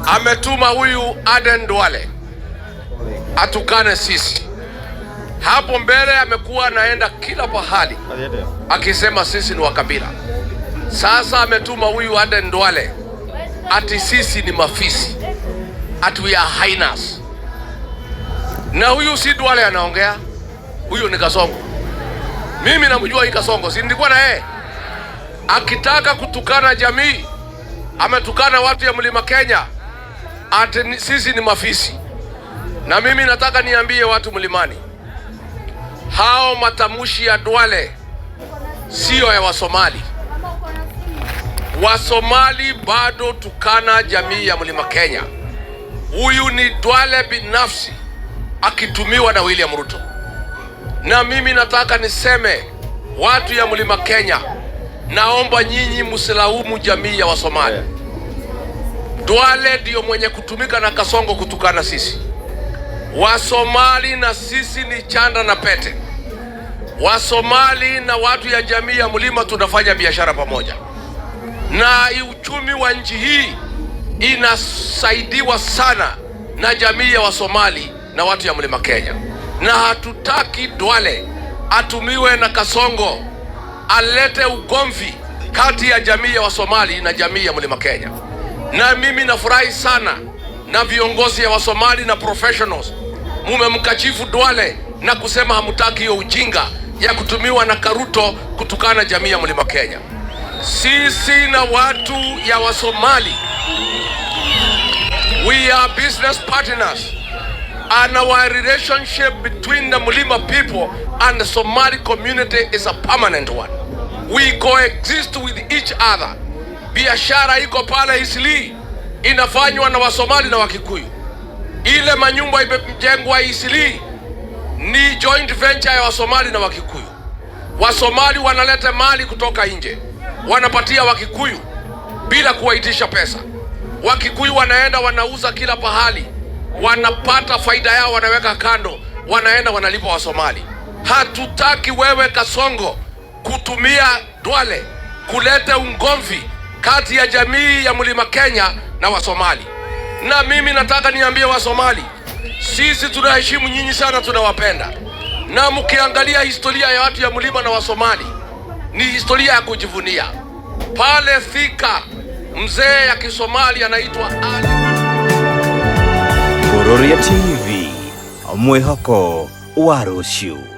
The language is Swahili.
ametuma huyu Aden Duale atukane sisi. Hapo mbele amekuwa anaenda kila pahali akisema sisi ni wakabila. Sasa ametuma huyu Aden Duale ati sisi ni mafisi, ati we are hyenas. Na huyu si Duale anaongea, huyu ni Kasongo. Mimi namjua hii Kasongo, si nilikuwa na yeye. Akitaka kutukana jamii, ametukana watu ya Mlima Kenya ati sisi ni mafisi. Na mimi nataka niambie watu mlimani, hao matamushi ya Duale sio ya Wasomali. Wasomali bado tukana jamii ya Mlima Kenya. Huyu ni Duale binafsi akitumiwa na William Ruto. Na mimi nataka niseme watu ya Mlima Kenya, naomba nyinyi msilaumu jamii ya Wasomali. Duale ndio mwenye kutumika na Kasongo kutukana sisi. Wasomali na sisi ni chanda na pete. Wasomali na watu ya jamii ya Mlima tunafanya biashara pamoja, na uchumi wa nchi hii inasaidiwa sana na jamii ya Wasomali na watu ya Mlima Kenya. Na hatutaki Duale atumiwe na Kasongo alete ugomvi kati ya jamii ya Wasomali na jamii ya Mlima Kenya. Na mimi nafurahi sana na viongozi ya Wasomali na professionals mumemkachifu Duale na kusema hamutaki hiyo ujinga ya kutumiwa na Karuto kutukana jamii ya Mlima Kenya. Sisi na watu ya Wasomali, we are business partners, and our relationship between the Mlima people and the Somali community is a permanent one. We coexist with each other. Biashara iko pale Isili inafanywa na Wasomali na Wakikuyu. Ile manyumba imejengwa Isili ni joint venture ya Wasomali na Wakikuyu. Wasomali wanaleta mali kutoka nje, wanapatia Wakikuyu bila kuwaitisha pesa. Wakikuyu wanaenda wanauza kila pahali, wanapata faida yao, wanaweka kando, wanaenda wanalipa Wasomali. Hatutaki wewe Kasongo kutumia Duale kuleta ungomvi kati ya jamii ya Mlima Kenya na Wasomali. Na mimi nataka niambie Wasomali, sisi tunaheshimu nyinyi sana, tunawapenda. Na mkiangalia historia ya watu ya Mlima na Wasomali ni historia ya kujivunia. Pale Thika mzee ya Kisomali anaitwa Ali. Kuroria TV, mwihoko wa rũciũ.